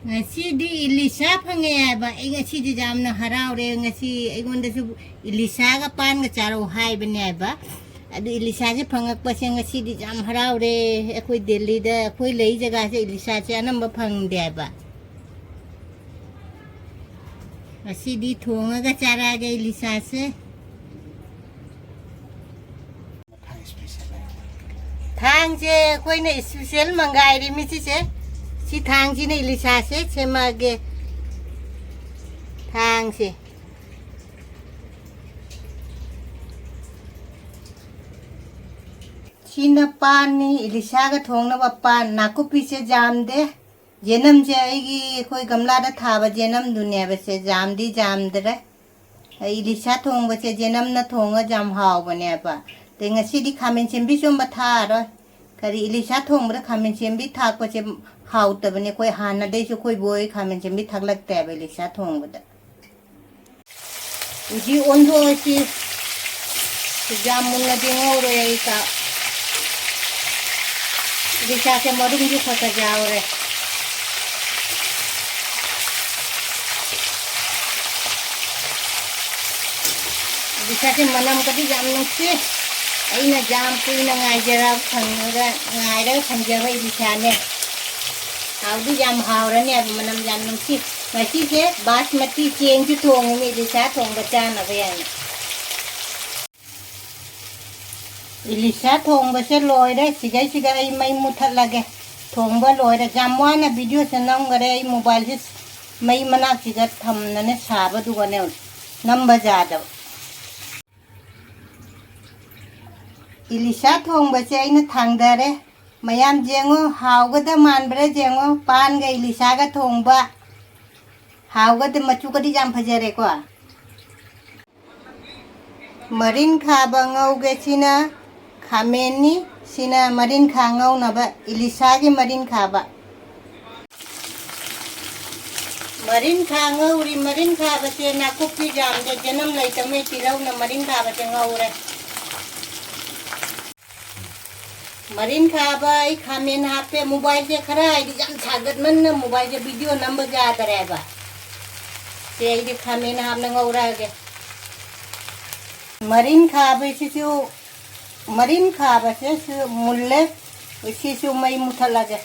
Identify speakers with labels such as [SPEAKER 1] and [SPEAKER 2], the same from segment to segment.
[SPEAKER 1] ngasi di Elisa phangye ba ai ngasi di jamna harau re ngasi ai gonda su Elisa ga pan ga charo hai bane ba adu Elisa je phangak pa se ngasi di jam harau re akoi Delhi da akoi lei jaga se Elisa che anam ba phang de ba ngasi di thonga ga chara ga Elisa se thang je koi ne special mangai ri mi se si thang ji ne Elisa se chema ge thang se china pan ni Elisa ga thong na pan nakupi se jam de jenam je ai koi gamla da tha ba jenam dunya ba se jam di jam de Elisa thong ba se jenam na thong ga jam haw ba ne ba te ngasi di khamen chembi chom ba tha ro kari Elisa thong ba khamen chembi thak pa che how तब ने कोई हाना दे जो कोई बोई खामें जमी थक लगता है बेली साथ होंगे बता जी ओंधो ऐसी जामुन लगे हो रहे हैं का दिशा से मरुम जो खता जाओ रे दिशा से मनम कभी जामुन से आई ना जाम कोई ना गाय जरा खंगा गाय रे खंजा भाई दिशा ने हाउदी जाम हावरा ने अब मनम जाम नमसी मसी से बासमती चेंज थोंग में Elisa थोंग बचा न बयान Elisa थोंग बसे लोय रे सिगाई सिगाई मई मुथल लगे थोंग ब लोय रे जामवा न वीडियो से नम करे मोबाइल से मई मना सिगा थम न साब दुगा ने नम बजा दो Elisa थोंग बसे न थांग दरे मैम जेंगो हावगद मानब्रे जेंगो पान गई Elisa का थोंबा हावगद मचू कदी जाम फजरे को मरीन खाबा ngौगे सिना खामेनी सिना मरीन खा ngौ नबा Elisa की मरीन खाबा मरीन खा ngौरी मरीन खाबा से नाकुपी जाम जे जन्म लई तमे तिरौ न मरीन खाबा से ngौरे मरीन खाबा आई खामेन हापे मोबाइल से खरा आई जम छागत मन न मोबाइल से वीडियो नंबर जा करेगा से आई खामेन हाप न ngौरा के मरीन खाबे से मरीन खाबा से मुल्ले उसी से मई मुथला के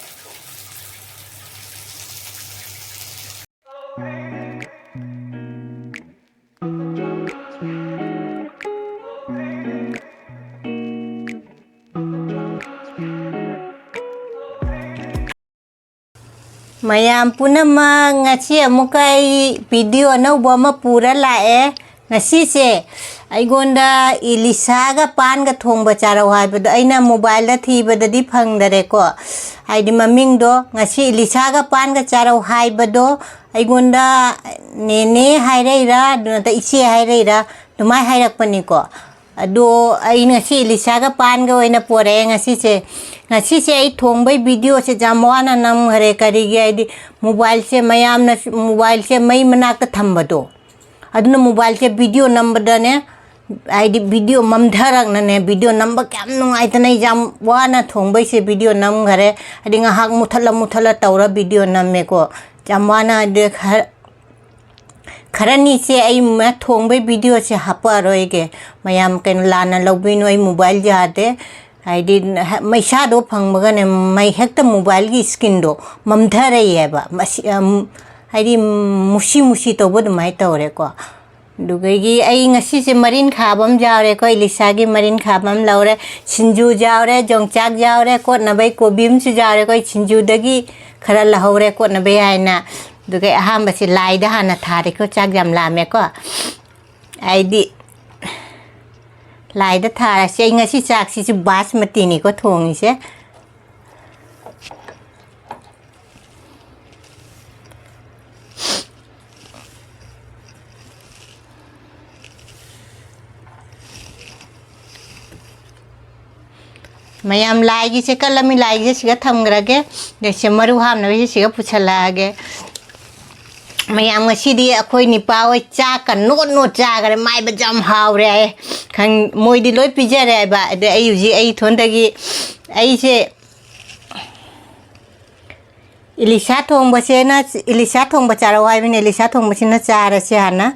[SPEAKER 1] मैम पुनः ngasi amukai video anauba ma pura lae ngasi se aigonda Elisa ga pan ga thongba charau haibada aina mobile da thibada di phangdare ko haidi maming do ngasi Elisa ga pan ga charau haibado aigonda nene haireira dunata iche haireira dumai hairakpani ko ado ai ngasi Elisa ga pan ga oina pore ngasi se ai thongbai video se jamwana nam hare kari ge ai mobile से ma'am न mobile से मई मनाक थम्बदो अदुना mobile से video number दने आई video ममधरक नने video number क्या नुंगाइतनै जाम वाना थोंबै से वीडियो नम घरे अदि ngahak मुथला तौरा वीडियो नमे को जामवाना दे खरनी से आई मैं थोंबै वीडियो से हपा रोएगे मैम केन लाना लौबिनो आई मोबाइल जाते आईडी मैसा दो फंगमगने मै हेक्ट मोबाइल की स्क्रीन दो ममधरे येबा आईडी मुसी मुसी तौबो दुमाय तौरे को दुगैगी आई ngasi से मरीन खाबम जावरे को Elisa की मरीन खाबम लौरे सिंजू जावरे जोंगचाक जावरे को नबै कोबिम से जावरे को सिंजू दगी खरा लहौरे को नबै आइना दुगै अहाम बसे लाइदा हाना थारे को चाक जम लामे को आईडी लाइदा थारा से ngasi चाक से बासमती नि को थोंगी से मैम लाइगी से कलमी लाइगी से थमग्रगे जैसे मरु हाम न से पुछलागे मैम ngasi अखोई निपाव चाक नोट नोट चागरे माइ बजम हावरे खंग मोइदी लोई पिजरे बा दे आई जी आई थोंदगी आई से อิลิชาทงบะเชนะอิลิชาทงบะจาระไว้เป็นอิลิชาทงบะเชนะจาระเชหันนะ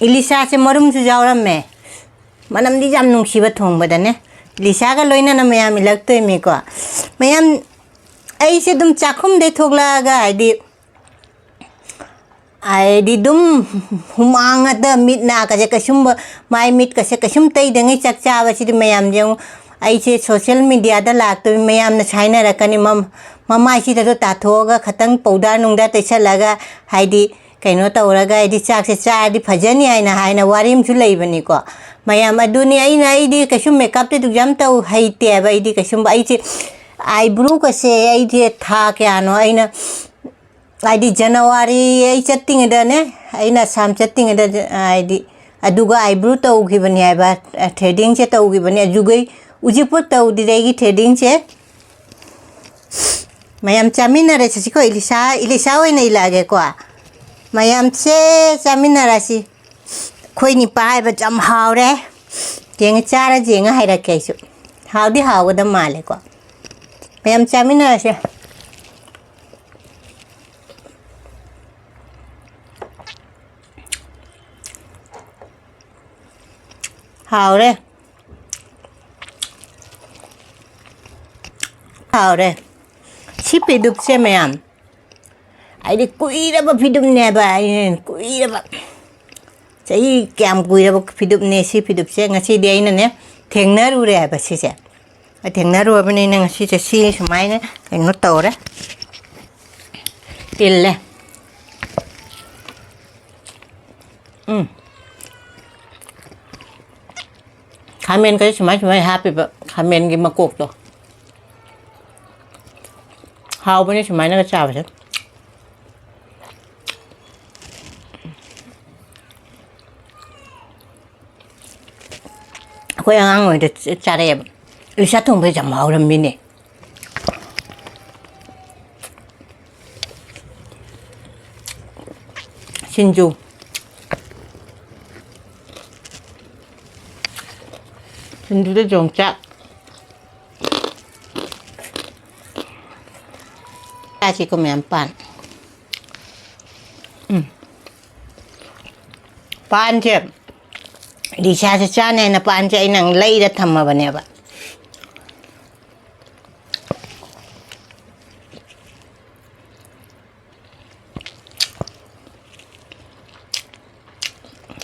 [SPEAKER 1] อิลิชาเชมรุมสุจาวรำแม่มันนำดิจำนุ่งชีวทงบะดันเนี่ยอิลิชาก็ลอยนั่นนะไม่ยามิลักตัวมีกว่าไม่ยามไอ้เชดุมจักคุมได้ทุกลากาไอ้ดิดุมหุมอ่างอะเดมิดนาก็จะกระชุ่มไม่มิดก็จะกระชุ่มเตยดึงไอ้จักจ้าว่าชิดไม่ยามยังไอ้เชโซเชียลมีเดียดลากตัวไม่ยามนะใช้น่ะละกันนี่มาชิดตัวตาโถก็ขัดตั้งปูดานุ่งได้แต่เชลละก็ให้ดิkayno tawraga idi chak se cha di phajani aina haina warim chu leibani ko mayam aduni aina idi kashum makeup te du jam taw haite ba idi kashum ba ai eyebrow ka se ai je tha kya no aina idi January ai chatting da ne aina sam chatting da idi aduga eyebrow taw gibani ba threading che taw gibani ajugai ujipur taw di regi threading che mayam chamina re chi ko ilisa oina ilage ko mayam che chamina rasi khoi ni pai ba jam haw re jeng chara jeng hai ra ke su haw di haw da male ko mayam chamina rasi haw re chipi dup che mayam ai đi cùi ra bà phi đụng nè bà cùi ra bà chạy kèm cùi ra bà phi đụng nè xí phi đụng xe ngã xí đi nè nè thèn nở ru ra bà xí xe thèn nở ru bà này ngã xí xe xí xí máy nè thèn nó tàu đó tiền lẹ khá men cái xí máy happy bà khá men cái mà cột rồi hao bên này xí máy nó cái chào bà chứ khối ăn rồi để cha đẹp sát thùng bây giờ màu làm mini xin du để trồng chắc ta chỉ có mềm pan pan chứ di cha ne na pan cha inang lay da thamma bane ba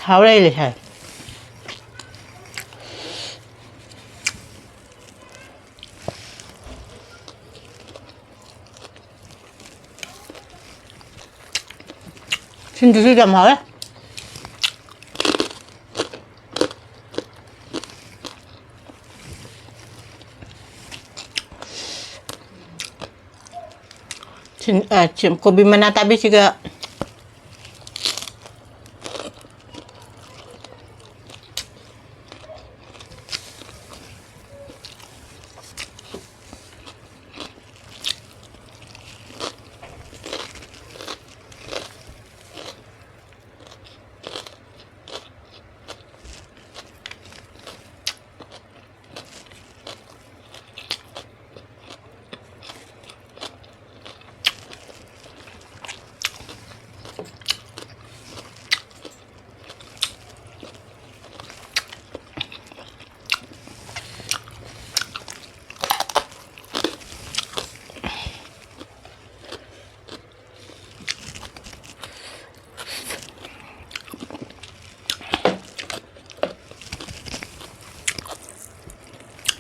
[SPEAKER 1] how lay le ha xin du jam ha kopi mana tapi juga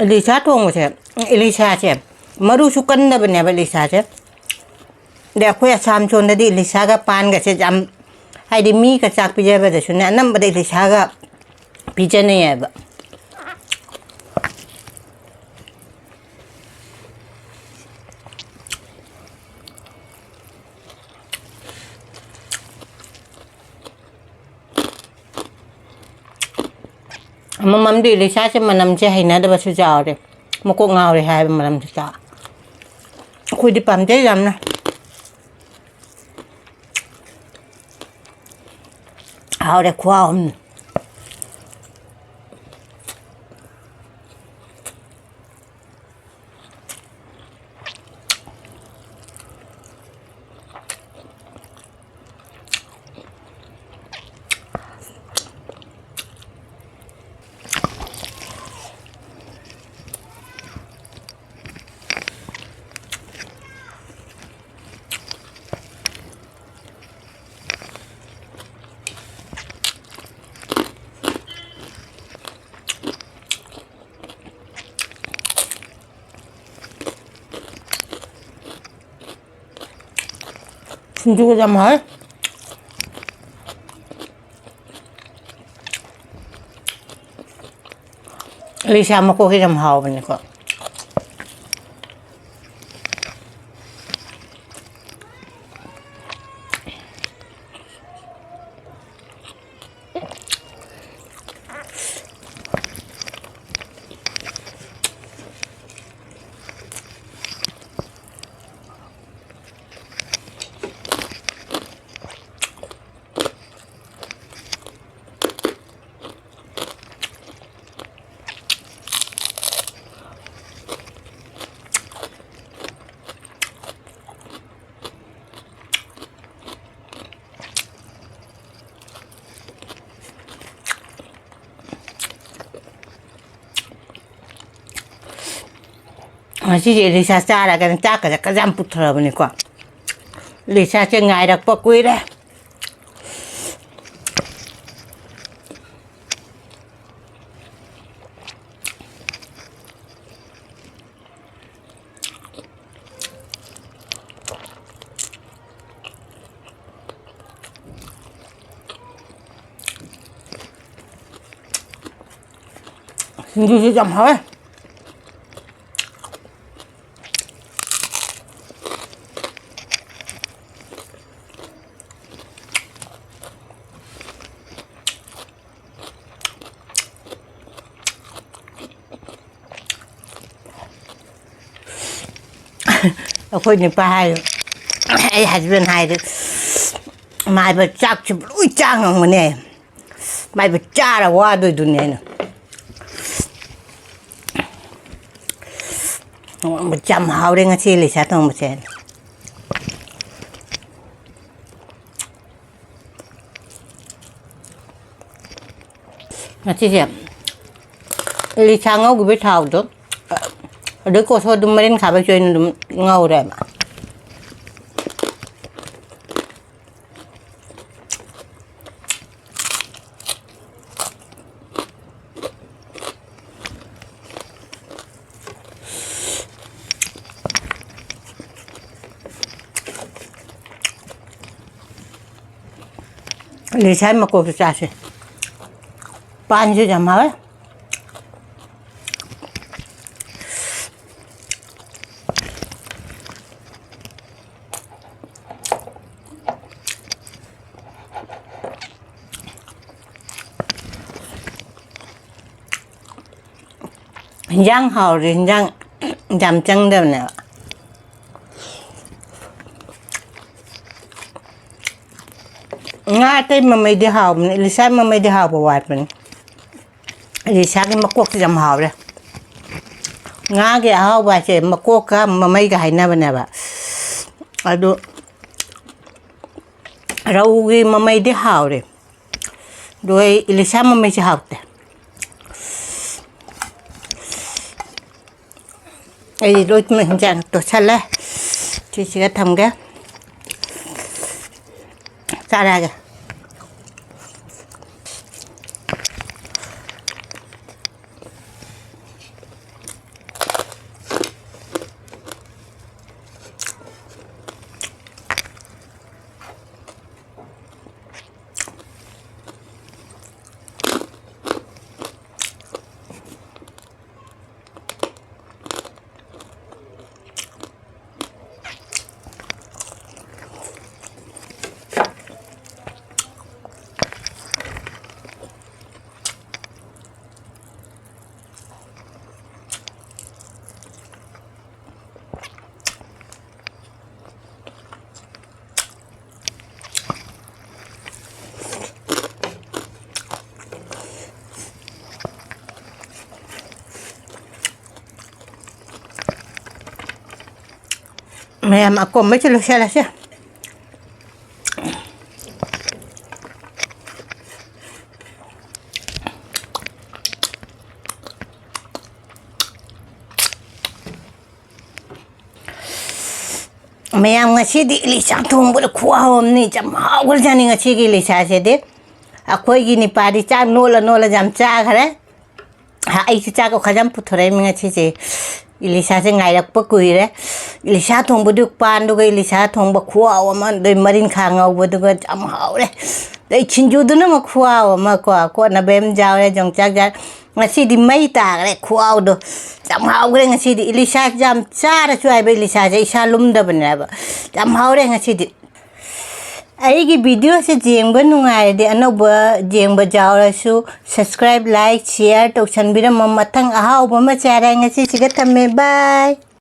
[SPEAKER 1] Elisa thong che Elisa che maru sukan da bane ba Elisa che de ko ya sam chon da di Elisa ga pan ga che jam hai di mi ka chak pi je ba de shune nam ba de Elisa ga pi je ne ya ba mamam di Elisa che manam che hai na da ba su jaw de mo ko ngaw re hai manam che taคุยดิปั๊มใจยำนะเอาแต่ความ 신주가 좀 할? 리사 먹고 좀 하오 보니까. Chị Lisa xa là cái chắc cái răm bút thờ này quả Lisa chơi ngày đặc bọc quý đấy xin chú chậm hỏi khôi này bài ai hạt bên hai được mai bật chắc chụp ui trang không mà nè mai bật cha là qua đôi đôi này nè một trăm hào đây ngay chi lấy sát không một chén mà chi xem lấy sang ngâu cái biết thảo đó đứa cô thôi đừng mấy đến khá bây giờ ngầu rồi mà lấy sai mà cô phải trả gì pan chứ chẳng hỏi rang hào thì rang giảm chân đâu nè nga tay mà mày đi hào mình Lisa mà mày đi hào bảo vật mình Lisa cái mà quốc giảm hào đây nga cái hào bà chị mà quốc cả mà mày cái này bên này bà ở đó rau cái mà mày đi hào đây rồi Lisa mà mày đi hào đây ấy đôi mình chẳng tổ chân lên chị sẽ thầm cái ra đây kìa mẹ mà còn mấy cái xe là xe mẹ ngasi di Lisa thùng bữa khua hôm nay chăm hao cái gì ngasi cái Lisa sẽ đấy à khôi cái này party cha nô là jam cha cái đấy à ai cha có khajam put rồi mình ngasi gì Lisa sẽ ngày đặc biệt quý đấy इलिशा थोंबदु पानदुगा इलिशा थोंबा खुआव अमा दई Marin खा ngौबदुगा जाम हावरे दई छिंजुदुना म खुआव अमा को ना बेम जावरे जोंचाक जा ngasi di mai tagre खुआव दो जाम हावरे ngasi di इलिशा जाम चारा सुआइबे इलिशा जे इसा लुमदबनेबा जाम हावरे ngasi di ꯑꯩꯒꯤ ꯚꯤꯗꯤꯑꯣꯁꯦ ꯌꯦꯡꯕ ꯅꯨꯡꯉꯥꯏꯔꯗꯤ ꯑꯅꯧꯕ ꯌꯦꯡꯕ ꯌꯥꯎꯔꯁꯨ ꯁꯕꯁꯀ꯭ꯔꯥꯏꯕ ꯂꯥꯏꯛ ꯁꯤꯌꯔ ꯇꯧꯁꯟꯕꯤꯔꯝꯃꯣ ꯃꯊꯪ ꯑꯍꯥꯎꯕ ꯑꯃ ꯆꯥꯔꯦ ꯉꯁꯤꯁꯤꯒ ꯊꯝꯃꯦ ꯕꯥꯏ